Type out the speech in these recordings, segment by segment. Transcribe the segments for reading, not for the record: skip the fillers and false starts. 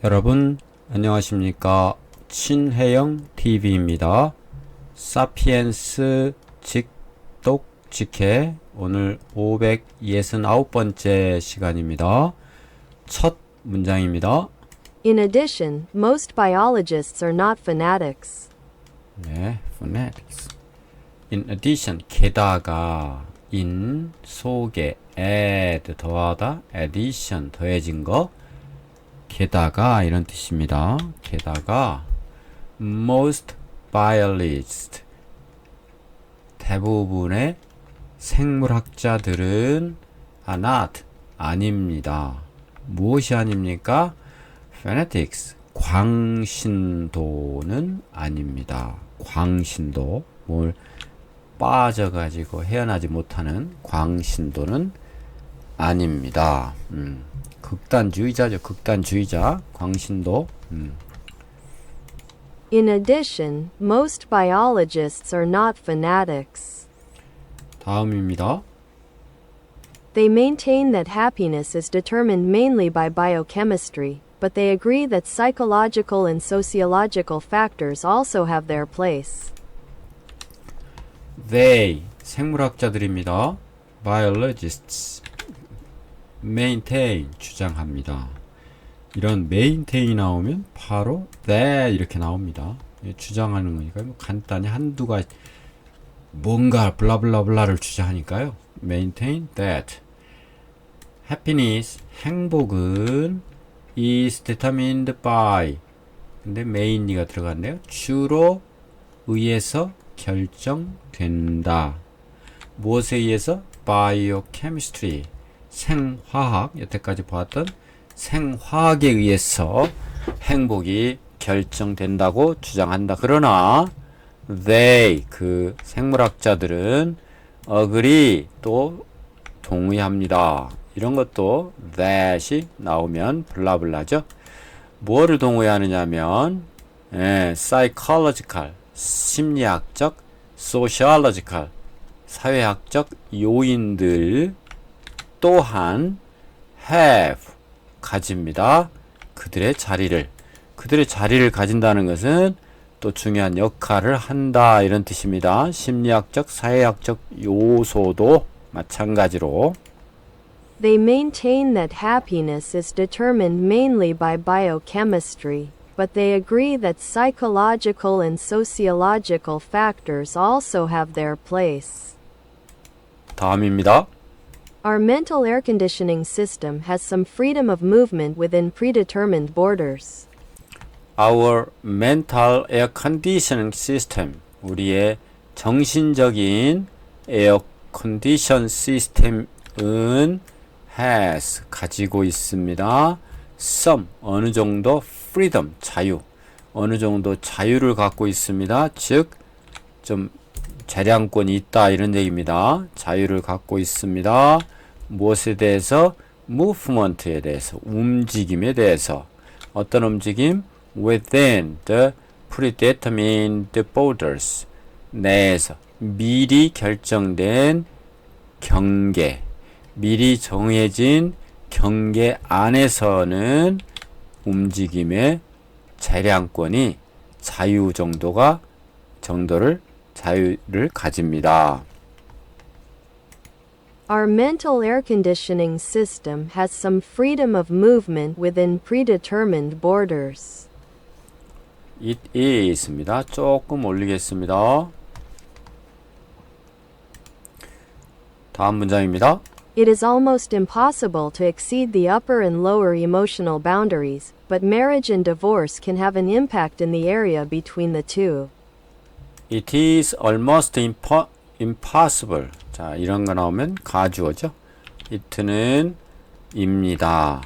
여러분 안녕하십니까. 친해영 TV입니다. 사피엔스 직독직해 오늘 569번째 시간입니다. 첫 문장입니다. In addition, most biologists are not fanatics. 네, phonetics. In addition, 게다가 in 속에 add 더하다, addition 더해진 거, 게다가 이런 뜻입니다. 게다가 most biologists 대부분의 생물학자들은 are not 아닙니다. 무엇이 아닙니까? fanatics 광신도는 아닙니다. 광신도 뭘 빠져가지고 헤어나지 못하는 광신도는 아닙니다. 극단주의자죠. 극단주의자 광신도. In addition, most biologists are not fanatics. 다음입니다. They maintain that happiness is determined mainly by biochemistry, but they agree that psychological and sociological factors also have their place. They 생물학자들입니다. Biologists maintain 주장합니다. 이런 maintain 나오면 바로 they 이렇게 나옵니다. 주장하는 거니까 뭐 간단히 한두가 뭔가 블라블라블라를 주장하니까요. maintain that happiness 행복은 is determined by 근데 mainly가 들어갔네요. 주로 의해서 결정된다. 무엇에 의해서? biochemistry 생화학 여태까지 보았던 생화학에 의해서 행복이 결정된다고 주장한다. 그러나 they 그 생물학자들은 agree 또 동의합니다. 이런 것도 that이 나오면 블라블라죠. 뭐를 동의하느냐면 psychological 심리학적 sociological 사회학적 요인들 또한 have 가집니다. 그들의 자리를 가진다는 것은 또 중요한 역할을 한다 이런 뜻입니다. 심리학적 사회학적 요소도 마찬가지로 They maintain that happiness is determined mainly by biochemistry, but they agree that psychological and sociological factors also have their place. 다음입니다. Our mental air conditioning system has some freedom of movement within predetermined borders. Our mental air conditioning system 우리의 정신적인 에어 컨디션 시스템은 has 가지고 있습니다. some 어느 정도 freedom 자유 어느 정도 자유를 갖고 있습니다. 즉 좀 재량권이 있다 이런 얘기입니다. 자유를 갖고 있습니다. 무엇에 대해서? movement에 대해서 움직임에 대해서 어떤 움직임? within the predetermined borders 내에서 미리 결정된 경계 미리 정해진 경계 안에서는 움직임의 재량권이 자유를 가집니다. Our mental air conditioning system has some freedom of movement within predetermined borders. it is입니다. 조금 올리겠습니다. 다음 문장입니다. It is almost impossible to exceed the upper and lower emotional boundaries, but marriage and divorce can have an impact in the area between the two. It is almost impossible. 자, 이런 거 나오면 가주어죠. it는 입니다.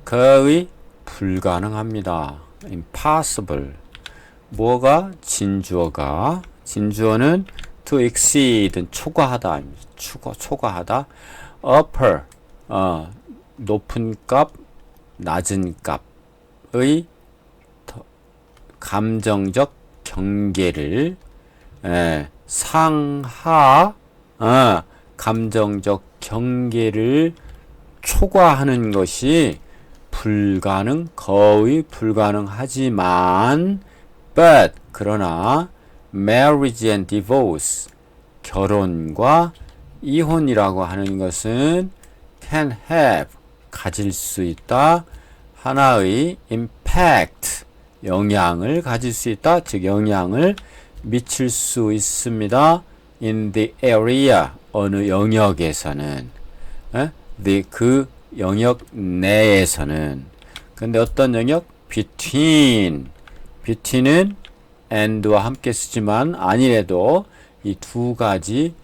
거의 불가능합니다. impossible. 뭐가? 진주어가. 진주어는 to exceed은 초과하다. 초과하다. upper. 높은 값, 낮은 값의 감정적 경계를 상하 감정적 경계를 초과하는 것이 거의 불가능하지만 but 그러나 marriage and divorce 결혼과 이혼이라고 하는 것은 can have 가질 수 있다. 하나의 impact 영향을 가질 수 있다. 즉 영향을 미칠 수 있습니다. in the area 어느 영역에서는 그 영역 내에서는 근데 어떤 영역? between은 and와 함께 쓰지만 아니래도 이 두 가지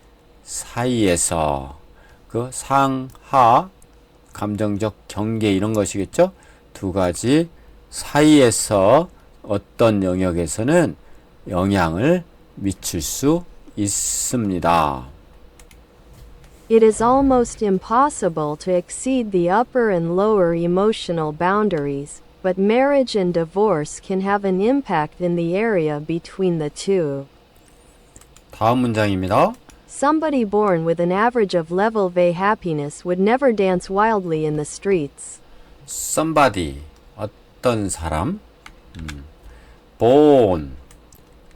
사이에서 그 상하 감정적 경계 이런 것이겠죠. 두 가지 사이에서 어떤 영역에서는 영향을 미칠 수 있습니다. It is almost impossible to exceed the upper and lower emotional boundaries, but marriage and divorce can have an impact in the area between the two. 다음 문장입니다. Somebody born with an average of level V happiness would never dance wildly in the streets. somebody 어떤 사람 born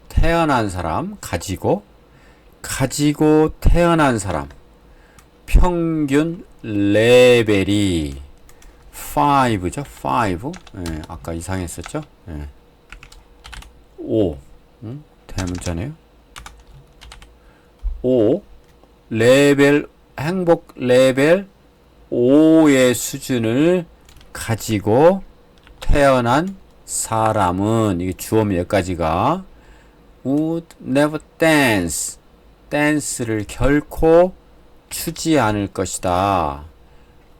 태어난 사람 가지고 태어난 사람 평균 레벨이 5죠. 5. 예, 아까 이상했었죠. 예. 5. 대문자네요. 5. 레벨 행복 레벨 5의 수준을 가지고 태어난 사람은 이게 주어면 여기까지가 would never dance 댄스를 결코 추지 않을 것이다.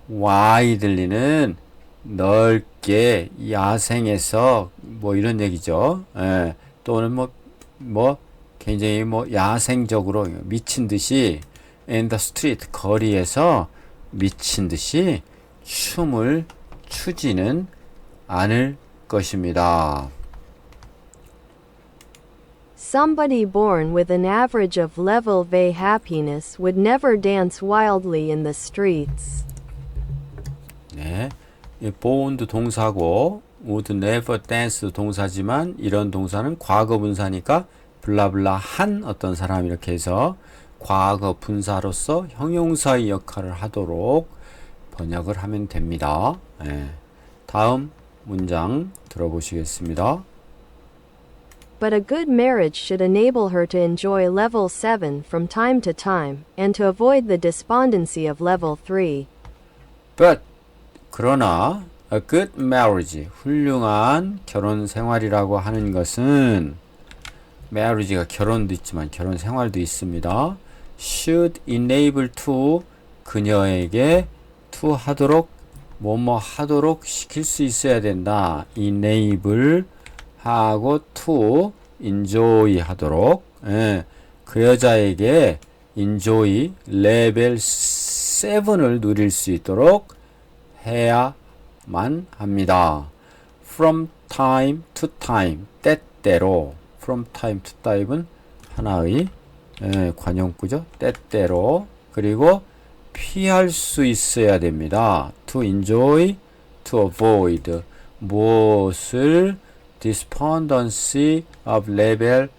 widely는 넓게 야생에서 뭐 이런 얘기죠. 예, 또는 뭐 굉장히 뭐 야생적으로 미친 듯이 in the street 거리에서 미친 듯이 춤을 추지는 않을 것입니다. Somebody born with an average of level V happiness would never dance wildly in the streets. 네, 이 born도 동사고 would never dance도 동사지만 이런 동사는 과거 분사니까 블라블라 한 어떤 사람 이렇게 해서 과거 분사로서 형용사의 역할을 하도록 번역을 하면 됩니다. 네, 다음 문장 들어보시겠습니다. But a good marriage should enable her to enjoy level 7 from time to time, and to avoid the despondency of level 3. But 그러나 a good marriage 훌륭한 결혼 생활이라고 하는 것은 marriage가 결혼도 있지만 결혼 생활도 있습니다. should enable to 그녀에게 to 하도록 뭐뭐 하도록 시킬 수 있어야 된다. enable 하고 to enjoy 하도록 그 여자에게 enjoy 레벨 7을 누릴 수 있도록 해야만 합니다. from time to time 때때로 from time to time은 하나의 관용구죠. 때때로 그리고 피할 수 있어야 됩니다. to enjoy, to avoid 무엇을 despondency of level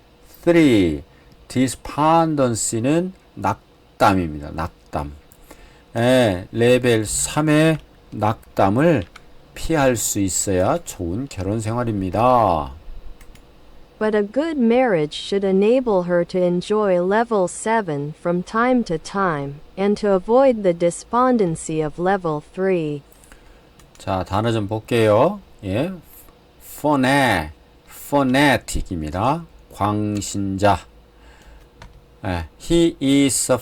3 despondency는 낙담입니다. 낙담 레벨 3의 낙담을 피할 수 있어야 좋은 결혼 생활입니다. But a good marriage should enable her to enjoy level 7 from time to time, and to avoid the despondency of level 3. 자, 단어 좀 볼게요. 예. phonetic입니다. 광신자. He is a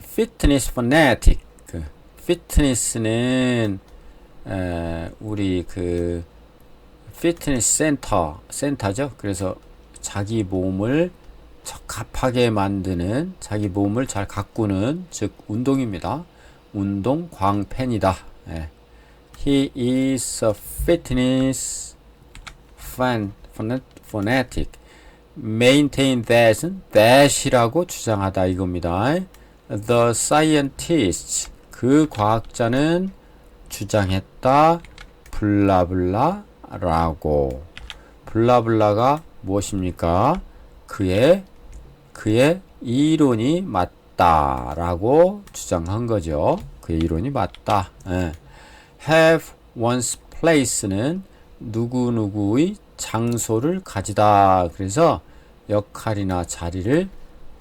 fitness fanatic. 그 fitness는 우리 그 피트니스 센터죠. 그래서 자기 몸을 적합하게 만드는, 자기 몸을 잘 가꾸는, 즉 운동입니다. 운동 광팬이다. He is a fitness fanatic. Maintain that이라고 주장하다 이겁니다. The scientists 그 과학자는 주장했다, 블라블라라고. 블라블라가 무엇입니까? 그의 이론이 맞다라고 주장한 거죠. 그의 이론이 맞다. 예. have one's place는 누구누구의 장소를 가지다. 그래서 역할이나 자리를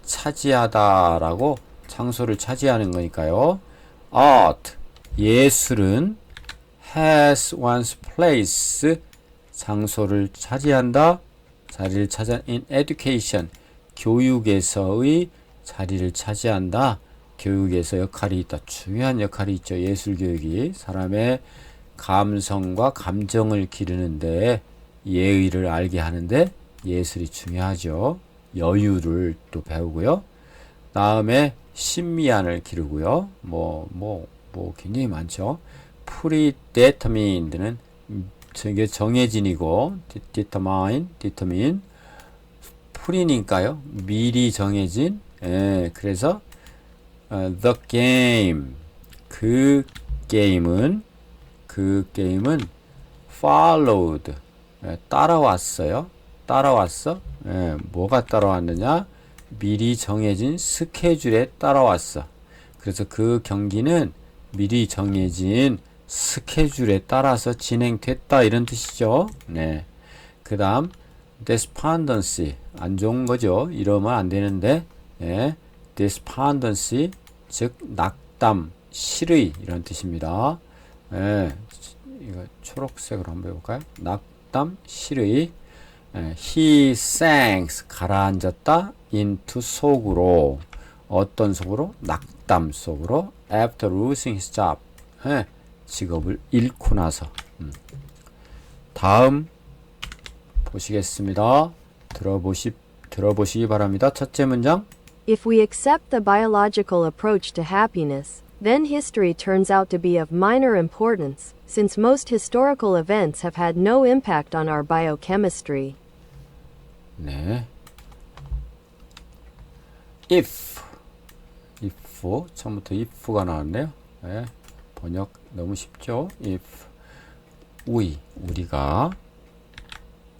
차지하다라고 장소를 차지하는 거니까요. art, 예술은 has one's place, 장소를 차지한다. 자리를 차지한 in education, 교육에서의 자리를 차지한다. 교육에서 역할이 있다. 중요한 역할이 있죠. 예술 교육이 사람의 감성과 감정을 기르는데 예의를 알게 하는데 예술이 중요하죠. 여유를 또 배우고요. 다음에 신미안을 기르고요. 굉장히 많죠. predetermined는 저게 정해진이고 determine pre니까요. 미리 정해진. 예, 그래서 the game, 그 게임은 followed, 따라왔어요. 따라왔어. 예, 뭐가 따라왔느냐? 미리 정해진 스케줄에 따라왔어. 그래서 그 경기는 미리 정해진 스케줄에 따라서 진행됐다 이런 뜻이죠. 네. 그 다음 despondency, 안 좋은 거죠. 이러면 안 되는데, 예. despondency, 즉 낙담, 실의 이런 뜻입니다. 예. 이거 초록색으로 한번 해볼까요? 낙담, 실의. 예. He sank, 가라앉았다. into, 속으로. 어떤 속으로? 낙담 속으로. after losing his job, 예. 직업을 잃고 나서. 다음 보시겠습니다. 들어보시기 바랍니다. 첫째 문장. If we accept the biological approach to happiness, then history turns out to be of minor importance, since most historical events have had no impact on our biochemistry. 네. if 처음부터 if가 나왔네요. 네. 번역 너무 쉽죠? if 우리가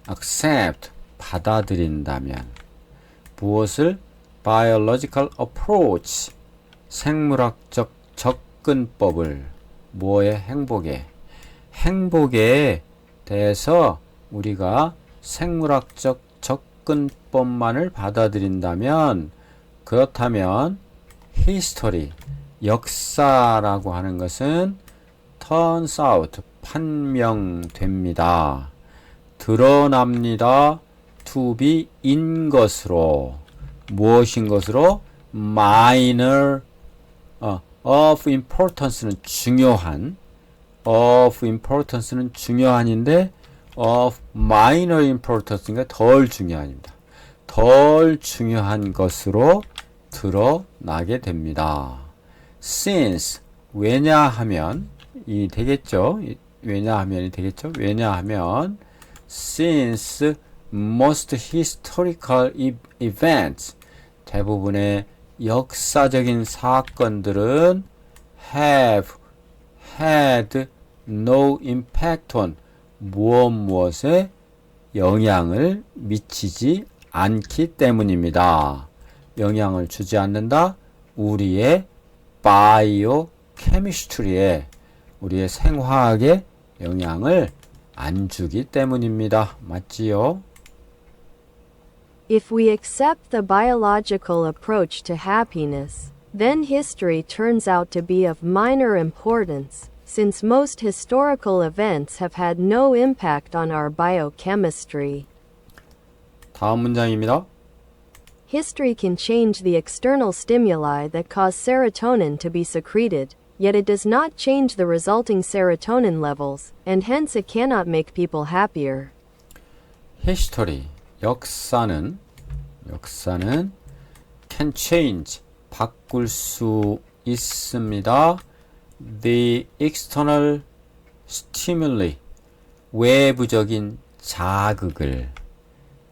accept, 받아들인다면 무엇을? biological approach, 생물학적 접근법을. 뭐의? 행복에 대해서 우리가 생물학적 접근법만을 받아들인다면, 그렇다면 history, 역사라고 하는 것은 turns out, 판명됩니다. 드러납니다. to be 인 것으로. 무엇인 것으로? minor, of importance는 중요한, of importance는 중요한인데 of minor importance가 덜 중요한입니다. 덜 중요한 것으로 드러나게 됩니다. since, 왜냐하면 이 되겠죠. 왜냐하면이 되겠죠. 왜냐하면 since most historical events, 대부분의 역사적인 사건들은 have had no impact on, 무엇에 영향을 미치지 않기 때문입니다. 영향을 주지 않는다. 우리의 biochemistry에, 우리의 생화학에 영향을 안 주기 때문입니다. 맞지요? If we accept the biological approach to happiness, then history turns out to be of minor importance, since most historical events have had no impact on our biochemistry. 다음 문장입니다. History can change the external stimuli that cause serotonin to be secreted, yet it does not change the resulting serotonin levels, and hence it cannot make people happier. history, 역사는 can change, 바꿀 수 있습니다. the external stimuli, 외부적인 자극을.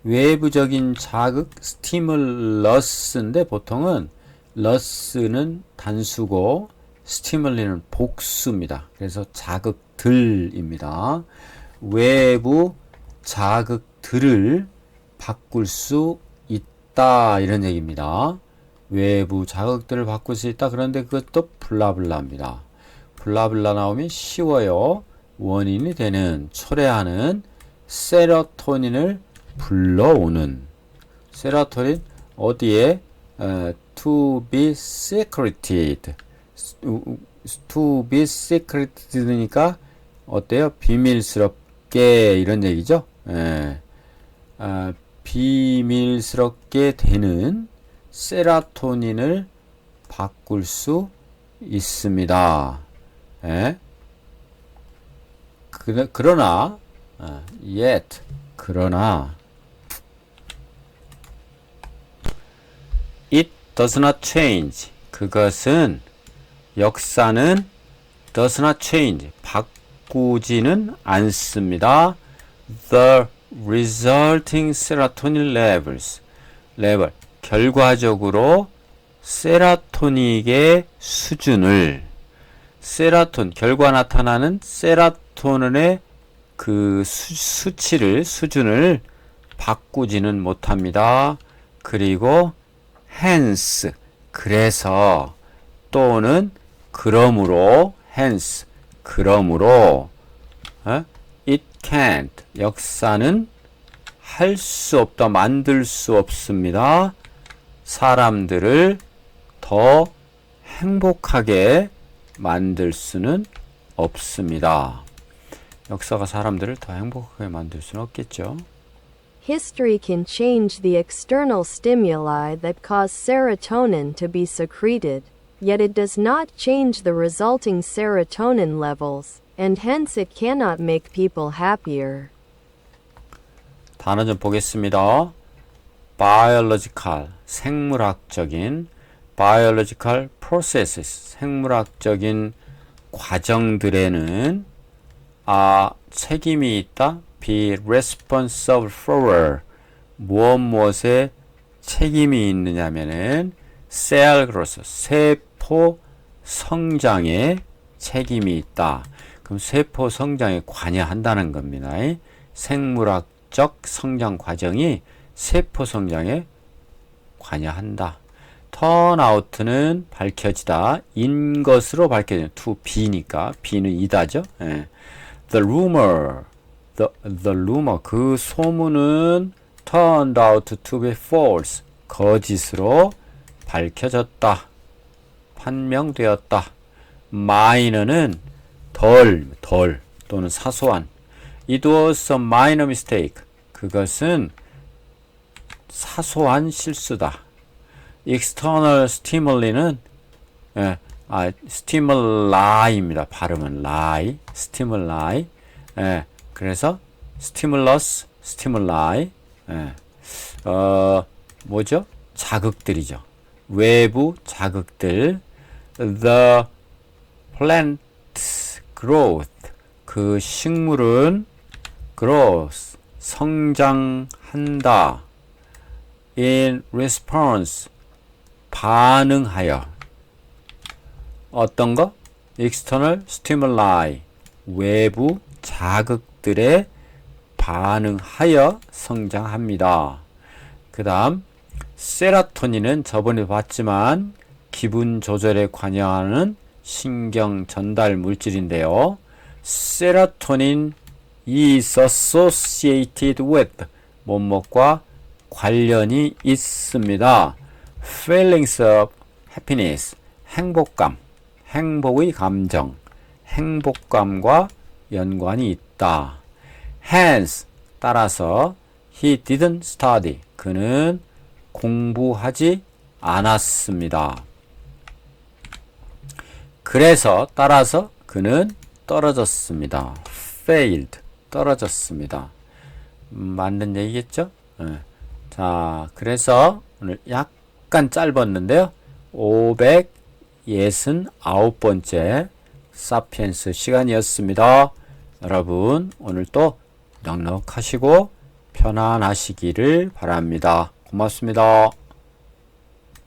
외부적인 자극, 스티뮬러스인데 보통은 러스는 단수고 스티뮬리는 복수입니다. 그래서 자극들입니다. 외부 자극들을 바꿀 수 있다 이런 얘기입니다. 외부 자극들을 바꿀 수 있다. 그런데 그것도 블라블라입니다. 블라블라 나오면 쉬워요. 원인이 되는, 초래하는 세로토닌을 불러오는. 세로토닌 어디에? To be secreted. To be secreted니까 어때요? 비밀스럽게 이런 얘기죠. 비밀스럽게 되는 세로토닌을 바꿀 수 있습니다. 그러나 yet 그러나 it does not change. 그것은 역사는 does not change. 바꾸지는 않습니다. The resulting serotonin levels. 레벨. 결과적으로 세로토닌의 수준을 결과 나타나는 세로토닌의 그 수준을 바꾸지는 못합니다. 그리고 hence 그래서 또는 그러므로 hence 그러므로 it can't 역사는 할 수 없다 만들 수 없습니다. 사람들을 더 행복하게 만들 수는 없습니다. 역사가 사람들을 더 행복하게 만들 수는 없겠죠. History can change the external stimuli that cause serotonin to be secreted, yet it does not change the resulting serotonin levels, and hence it cannot make people happier. 단어 좀 보겠습니다. biological, 생물학적인 biological processes, 생물학적인 과정들에는 책임이 있다. be responsible for 무엇에 책임이 있느냐면은 cell growth, 세포 성장에 책임이 있다. 그럼 세포 성장에 관여한다는 겁니다. 생물학적 성장 과정이 세포 성장에 관여한다. turn out는 밝혀지다. 인 것으로 밝혀지는 to be니까 be는 이다죠. The rumor 그 소문은 turned out to be false 거짓으로 밝혀졌다. 판명되었다. minor는 덜 또는 사소한. It was a minor mistake. 그것은 사소한 실수다. external stimul이는 stimuli,입니다. 발음은 lie, stimuli. 그래서 stimulus, stimuli. 뭐죠? 자극들이죠. 외부 자극들. The plant growth. 그 식물은 growth, 성장한다. In response, 반응하여. 어떤 거? external stimuli, 외부 자극들에 반응하여 성장합니다. 그 다음 세로토닌은 저번에 봤지만 기분 조절에 관여하는 신경 전달 물질인데요. 세로토닌 is associated with 뭐뭐과 관련이 있습니다. Feelings of happiness, 행복감, 행복의 감정, 행복감과 연관이 있다. Hence, 따라서 he didn't study, 그는 공부하지 않았습니다. 그래서 따라서 그는 떨어졌습니다. failed, 떨어졌습니다. 맞는 얘기겠죠? 자, 그래서 오늘 약간 짧았는데요. 569번째 사피엔스 시간이었습니다. 여러분 오늘도 넉넉하시고 편안하시기를 바랍니다. 고맙습니다.